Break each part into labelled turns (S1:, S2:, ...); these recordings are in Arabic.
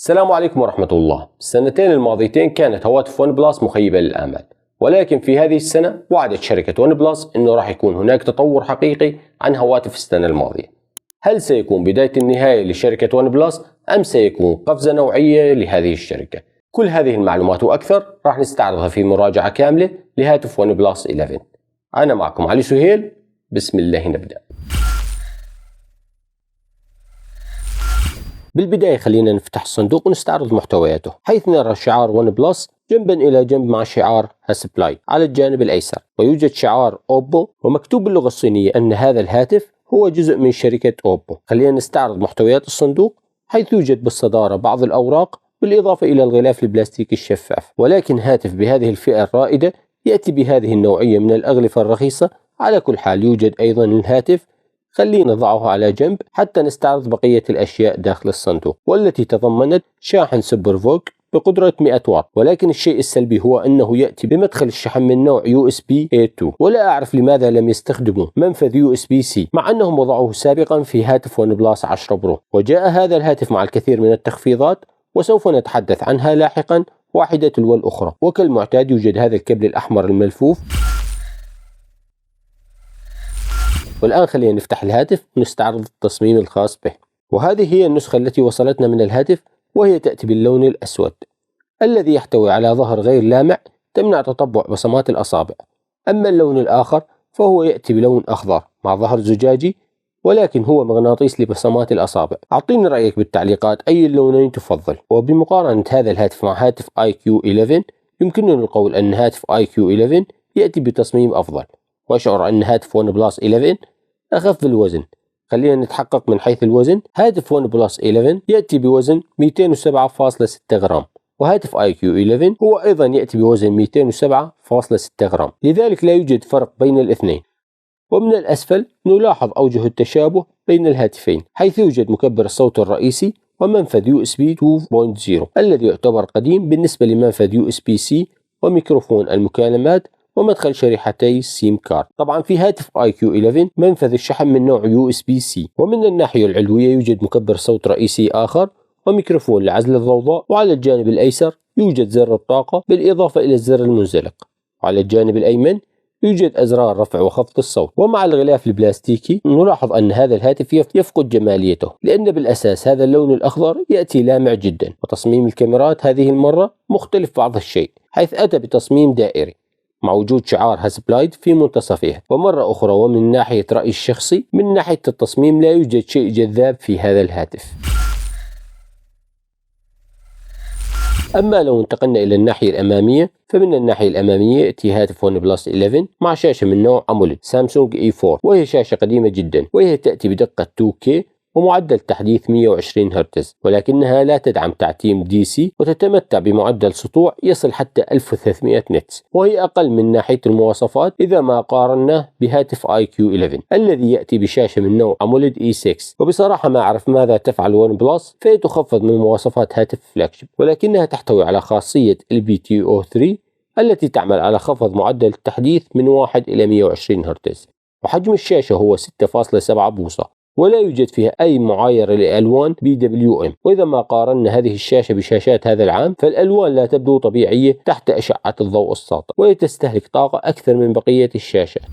S1: السلام عليكم ورحمة الله. السنتين الماضيتين كانت هواتف ون بلس مخيبة للآمال، ولكن في هذه السنة وعدت شركة ون بلس أنه راح يكون هناك تطور حقيقي عن هواتف السنة الماضية. هل سيكون بداية النهاية لشركة ون بلس أم سيكون قفزة نوعية لهذه الشركة؟ كل هذه المعلومات وأكثر راح نستعرضها في مراجعة كاملة لهاتف ون بلس 11. أنا معكم علي سهيل، بسم الله نبدأ. بالبداية خلينا نفتح الصندوق ونستعرض محتوياته، حيث نرى شعار ون بلس جنبا إلى جنب مع شعار هاسبلاي على الجانب الأيسر، ويوجد شعار أوبو ومكتوب باللغة الصينية أن هذا الهاتف هو جزء من شركة أوبو. خلينا نستعرض محتويات الصندوق، حيث يوجد بالصدارة بعض الأوراق بالإضافة إلى الغلاف البلاستيكي الشفاف، ولكن هاتف بهذه الفئة الرائدة يأتي بهذه النوعية من الأغلفة الرخيصة. على كل حال يوجد أيضا الهاتف، خلينا نضعه على جنب حتى نستعرض بقية الأشياء داخل الصندوق، والتي تضمنت شاحن سوبر فوك بقدرة 100 واط، ولكن الشيء السلبي هو أنه يأتي بمدخل الشحن من نوع USB A2، ولا أعرف لماذا لم يستخدموا منفذ USB-C مع أنهم وضعوه سابقا في هاتف ون بلس 10 برو. وجاء هذا الهاتف مع الكثير من التخفيضات وسوف نتحدث عنها لاحقا واحدة تلو الأخرى. وكالمعتاد يوجد هذا الكابل الأحمر الملفوف. والآن خلينا نفتح الهاتف ونستعرض التصميم الخاص به. وهذه هي النسخة التي وصلتنا من الهاتف، وهي تأتي باللون الأسود الذي يحتوي على ظهر غير لامع تمنع تطبع بصمات الأصابع. أما اللون الآخر فهو يأتي بلون أخضر مع ظهر زجاجي، ولكن هو مغناطيس لبصمات الأصابع. أعطيني رأيك بالتعليقات أي اللونين تفضل. وبمقارنة هذا الهاتف مع هاتف IQ11 يمكننا القول أن هاتف IQ11 يأتي بتصميم أفضل، وأشعر أن هاتف ون بلس 11 أخف الوزن. خلينا نتحقق من حيث الوزن. هاتف ون بلس 11 يأتي بوزن 207.6 غرام، وهاتف IQ11 هو أيضا يأتي بوزن 207.6 غرام، لذلك لا يوجد فرق بين الاثنين. ومن الأسفل نلاحظ أوجه التشابه بين الهاتفين، حيث يوجد مكبر الصوت الرئيسي ومنفذ USB 2.0 الذي يعتبر قديم بالنسبة لمنفذ USB-C وميكروفون المكالمات ومدخل شريحتي سيم كارد. طبعا في هاتف IQ11 منفذ الشحن من نوع USB-C، ومن الناحية العلوية يوجد مكبر صوت رئيسي آخر وميكروفون لعزل الضوضاء، وعلى الجانب الأيسر يوجد زر الطاقة بالإضافة إلى الزر المنزلق، وعلى الجانب الأيمن يوجد أزرار رفع وخفض الصوت. ومع الغلاف البلاستيكي نلاحظ أن هذا الهاتف يفقد جماليته، لأن بالأساس هذا اللون الأخضر يأتي لامع جدا. وتصميم الكاميرات هذه المرة مختلف بعض الشيء، حيث أتى بتصميم دائري مع وجود شعار هاسبلايد في منتصفه. ومرة أخرى ومن ناحية رأيي الشخصي، من ناحية التصميم لا يوجد شيء جذاب في هذا الهاتف. أما لو انتقلنا إلى الناحية الأمامية، فمن الناحية الأمامية يأتي هاتف ون بلس 11 مع شاشة من نوع أموليد سامسونج E4، وهي شاشة قديمة جدا، وهي تأتي بدقة 2K ومعدل تحديث 120 هرتز، ولكنها لا تدعم تعتيم DC، وتتمتع بمعدل سطوع يصل حتى 1300 نتس، وهي أقل من ناحية المواصفات إذا ما قارناه بهاتف IQ11 الذي يأتي بشاشة من نوع أموليد E6. وبصراحة ما أعرف ماذا تفعل ون بلس، فهي تخفض من مواصفات هاتف فلاجشيب، ولكنها تحتوي على خاصية LPTO3 التي تعمل على خفض معدل التحديث من 1 إلى 120 هرتز. وحجم الشاشة هو 6.7 بوصة، ولا يوجد فيها أي معايرة لألوان PWM. وإذا ما قارنا هذه الشاشة بشاشات هذا العام، فالألوان لا تبدو طبيعية تحت أشعة الضوء الساطع، وهي تستهلك طاقة أكثر من بقية الشاشات.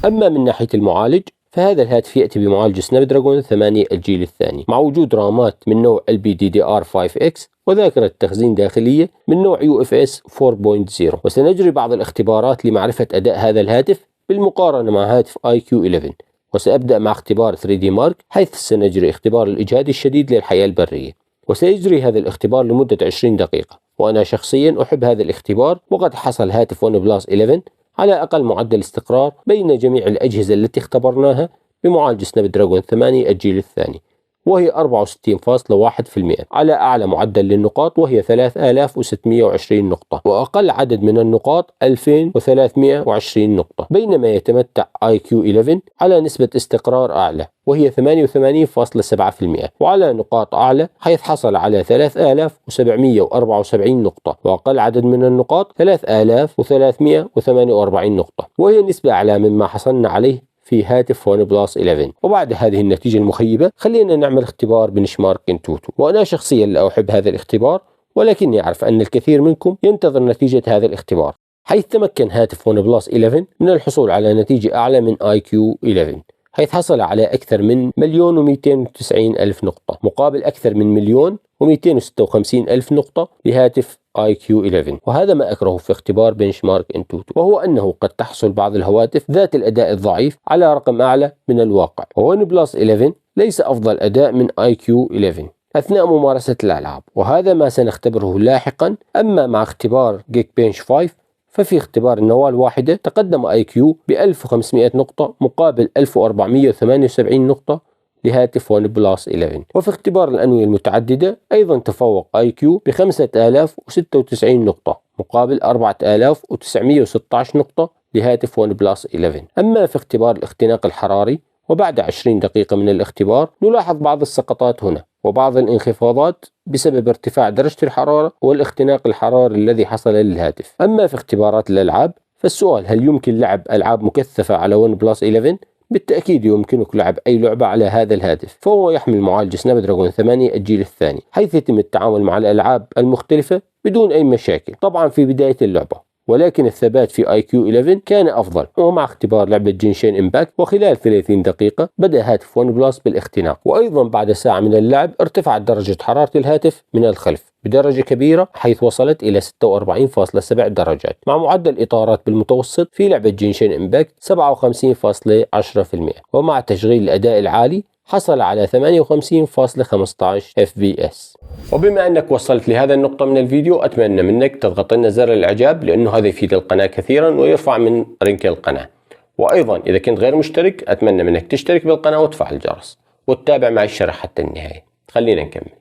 S1: أما من ناحية المعالج، فهذا الهاتف يأتي بمعالج سناب دراجون 8 الجيل الثاني، مع وجود رامات من نوع LPDDR5X وذاكرة تخزين داخلية من نوع UFS 4.0. وسنجري بعض الاختبارات لمعرفة أداء هذا الهاتف بالمقارنة مع هاتف IQ11. وسأبدأ مع اختبار 3D Mark، حيث سنجري اختبار الإجهاد الشديد للحياة البرية، وسيجري هذا الاختبار لمدة 20 دقيقة. وأنا شخصيا أحب هذا الاختبار، وقد حصل هاتف ون بلس 11 على أقل معدل استقرار بين جميع الأجهزة التي اختبرناها بمعالج سناب دراجون 8 الجيل الثاني، وهي 64.1% على أعلى معدل للنقاط، وهي 3620 نقطة، وأقل عدد من النقاط 2320 نقطة. بينما يتمتع IQ11 على نسبة استقرار أعلى، وهي 88.7%، وعلى نقاط أعلى، حيث حصل على 3774 نقطة، وأقل عدد من النقاط 3348 نقطة، وهي نسبة أعلى مما حصلنا عليه في هاتف ون بلس 11. وبعد هذه النتيجة المخيبة خلينا نعمل اختبار بنشمارك انتوتو، وأنا شخصيا لا أحب هذا الاختبار، ولكني أعرف أن الكثير منكم ينتظر نتيجة هذا الاختبار، حيث تمكن هاتف ون بلس 11 من الحصول على نتيجة أعلى من IQ 11، حيث حصل على أكثر من 1,290,000 نقطة مقابل أكثر من 1,256,000 نقطة لهاتف IQ 11. وهذا ما أكرهه في اختبار بنشمارك انتوتو، وهو أنه قد تحصل بعض الهواتف ذات الأداء الضعيف على رقم أعلى من الواقع، وون بلس 11 ليس أفضل أداء من IQ 11 أثناء ممارسة الألعاب، وهذا ما سنختبره لاحقا. أما مع اختبار جيك بنش 5 ففي اختبار النواة الواحدة تقدم IQ ب 1500 نقطة مقابل 1478 نقطة لهاتف ون بلس 11. وفي اختبار الأنوية المتعددة أيضا تفوق IQ ب 5096 نقطة مقابل 4916 نقطة لهاتف ون بلس 11. أما في اختبار الاختناق الحراري، وبعد 20 دقيقة من الاختبار نلاحظ بعض السقطات هنا وبعض الانخفاضات بسبب ارتفاع درجة الحرارة والاختناق الحراري الذي حصل للهاتف. أما في اختبارات الألعاب فالسؤال: هل يمكن لعب ألعاب مكثفة على ون بلس 11؟ بالتأكيد يمكنك لعب أي لعبة على هذا الهاتف، فهو يحمل معالج سناب دراجون 8 الجيل الثاني، حيث يتم التعامل مع الألعاب المختلفة بدون أي مشاكل طبعا في بداية اللعبة، ولكن الثبات في IQ 11 كان أفضل. ومع اختبار لعبة جينشين إمباكت وخلال 30 دقيقة بدأ هاتف ون بلس بالاختناق، وأيضا بعد ساعة من اللعب ارتفعت درجة حرارة الهاتف من الخلف بدرجة كبيرة حيث وصلت إلى 46.7 درجات، مع معدل إطارات بالمتوسط في لعبة جينشين إمباكت 57.10%، ومع تشغيل الأداء العالي حصل على 58.15 FPS. وبما أنك وصلت لهذا النقطة من الفيديو أتمنى منك تضغط لنا زر الإعجاب، لأنه هذا يفيد القناة كثيرا ويرفع من رنك القناة. وأيضا إذا كنت غير مشترك أتمنى منك تشترك بالقناة وتفعل الجرس وتتابع معي الشرح حتى النهاية. خلينا نكمل.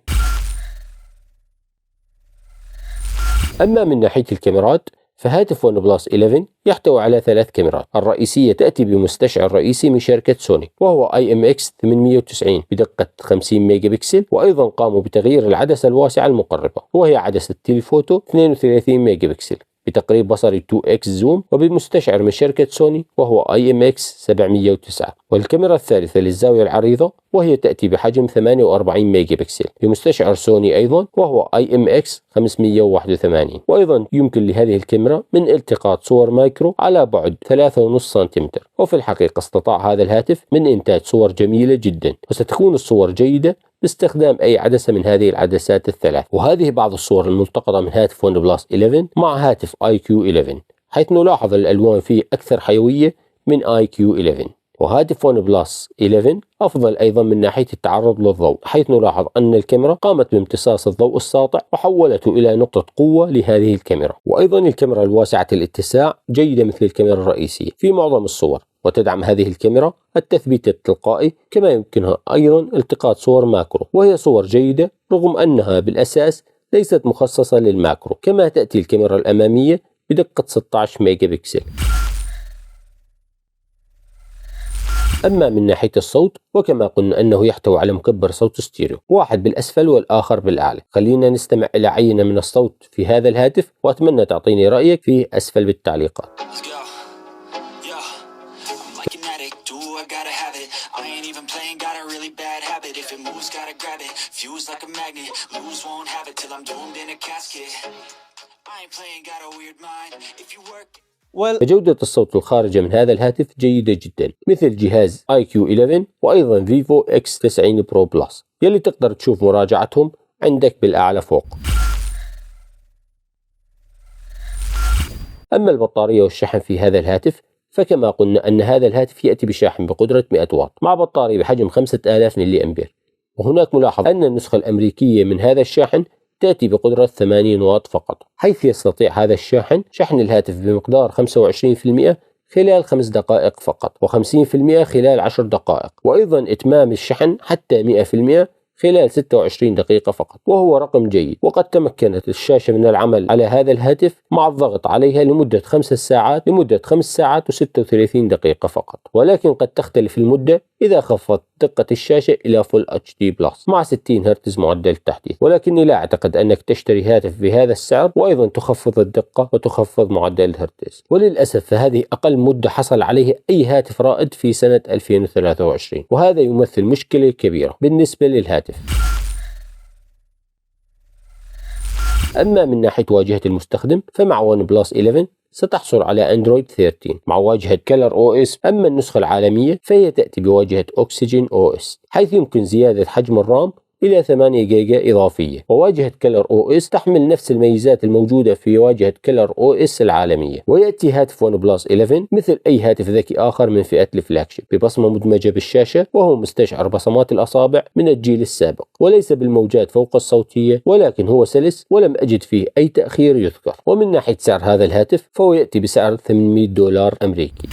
S1: أما من ناحية الكاميرات فهاتف ون بلس 11 يحتوي على 3 كاميرات. الرئيسية تأتي بمستشعر رئيسي من شركة سوني وهو IMX 890 بدقة 50 ميجا بكسل، وأيضا قاموا بتغيير العدسة الواسعة المقربة وهي عدسة تيليفوتو 32 ميجا بكسل بتقريب بصري 2x زوم وبمستشعر من شركة سوني وهو IMX 709. والكاميرا الثالثة للزاوية العريضة وهي تأتي بحجم 48 ميجا بكسل بمستشعر سوني أيضا وهو IMX 581. وأيضا يمكن لهذه الكاميرا من التقاط صور مايكرو على بعد 3.5 سنتيمتر. وفي الحقيقة استطاع هذا الهاتف من إنتاج صور جميلة جدا، وستكون الصور جيدة باستخدام أي عدسة من هذه العدسات الثلاث. وهذه بعض الصور الملتقطة من هاتف ون بلس 11 مع هاتف IQ 11، حيث نلاحظ الألوان فيه أكثر حيوية من IQ 11. وهاتف ون بلس 11 أفضل أيضا من ناحية التعرض للضوء، حيث نلاحظ أن الكاميرا قامت بامتصاص الضوء الساطع وحولته إلى نقطة قوة لهذه الكاميرا. وأيضا الكاميرا الواسعة الاتساع جيدة مثل الكاميرا الرئيسية في معظم الصور، وتدعم هذه الكاميرا التثبيت التلقائي، كما يمكنها أيضا التقاط صور ماكرو وهي صور جيدة رغم أنها بالأساس ليست مخصصة للماكرو. كما تأتي الكاميرا الأمامية بدقة 16 ميجا بكسل. أما من ناحية الصوت وكما قلنا أنه يحتوي على مكبر صوت ستيريو، واحد بالأسفل والآخر بالأعلى. خلينا نستمع إلى عينة من الصوت في هذا الهاتف، وأتمنى تعطيني رأيك في أسفل بالتعليقات. جودة الصوت الخارجة من هذا الهاتف جيدة جدا مثل جهاز IQ 11 وأيضا فيفو X90 برو بلس يلي تقدر تشوف مراجعتهم عندك بالأعلى فوق. أما البطارية والشحن في هذا الهاتف فكما قلنا أن هذا الهاتف يأتي بشاحن بقدرة 100 واط مع بطارية بحجم 5000 ملي أمبير. وهناك ملاحظ أن النسخة الأمريكية من هذا الشاحن تأتي بقدرة 80 واط فقط، حيث يستطيع هذا الشاحن شحن الهاتف بمقدار 25% خلال 5 دقائق فقط، و50% خلال 10 دقائق، وأيضا إتمام الشحن حتى 100% خلال 26 دقيقة فقط، وهو رقم جيد. وقد تمكنت الشاشة من العمل على هذا الهاتف مع الضغط عليها لمدة 5 ساعات و36 دقيقة فقط، ولكن قد تختلف المدة إذا خفضت دقة الشاشة إلى فول اتش دي بلس مع 60 هرتز معدل التحديث، ولكني لا أعتقد أنك تشتري هاتف بهذا السعر وأيضا تخفض الدقة وتخفض معدل الهرتز، وللأسف فهذه أقل مدة حصل عليه أي هاتف رائد في سنة 2023، وهذا يمثل مشكلة كبيرة بالنسبة للهاتف. أما من ناحية واجهة المستخدم فمع ون بلس 11 ستحصل على أندرويد 13 مع واجهة كلر او اس. أما النسخة العالمية فهي تأتي بواجهة أكسجين او اس، حيث يمكن زيادة حجم الرام إلى 8 جيجا إضافية، وواجهة كلر او اس تحمل نفس الميزات الموجودة في واجهة كلر او اس العالمية. ويأتي هاتف ون بلس 11 مثل أي هاتف ذكي آخر من فئة الفلاجشيب ببصمة مدمجة بالشاشة، وهو مستشعر بصمات الأصابع من الجيل السابق، وليس بالموجات فوق الصوتية، ولكن هو سلس ولم أجد فيه أي تأخير يذكر. ومن ناحية سعر هذا الهاتف فهو يأتي بسعر $800 أمريكي،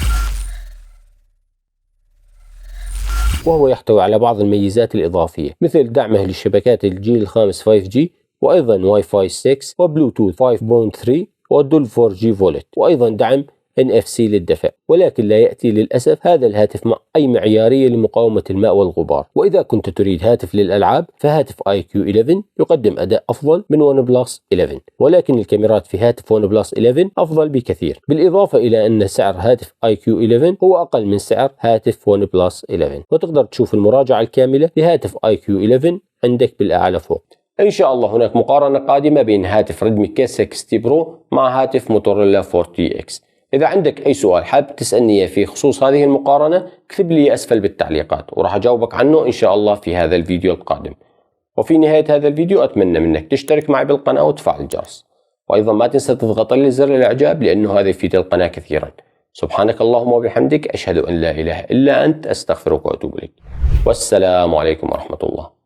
S1: وهو يحتوي على بعض الميزات الإضافية مثل دعمه لشبكات الجيل الخامس 5G، وأيضا واي فاي 6 وبلوتوث 5.3 ودول 4G فولت، وأيضا دعم NFC للدفع. ولكن لا يأتي للأسف هذا الهاتف مع أي معيارية لمقاومة الماء والغبار. وإذا كنت تريد هاتف للألعاب فهاتف IQ 11 يقدم أداء أفضل من ون بلس 11، ولكن الكاميرات في هاتف ون بلس 11 أفضل بكثير، بالإضافة إلى أن سعر هاتف IQ 11 هو أقل من سعر هاتف ون بلس 11. وتقدر تشوف المراجعة الكاملة لهاتف IQ 11 عندك بالأعلى فوق. إن شاء الله هناك مقارنة قادمة بين هاتف ريدمي K60 برو مع هاتف موتورولا 40X. إذا عندك أي سؤال حاب تسألني فيه خصوص هذه المقارنة اكتب لي أسفل بالتعليقات وراح أجاوبك عنه إن شاء الله في هذا الفيديو القادم. وفي نهاية هذا الفيديو أتمنى منك تشترك معي بالقناة وتفعل الجرس، وأيضا ما تنسى تضغط لي زر الإعجاب لأنه هذا يفيد القناة كثيرا. سبحانك اللهم وبحمدك، أشهد أن لا إله إلا أنت، أستغفرك وأتوب إليك، والسلام عليكم ورحمة الله.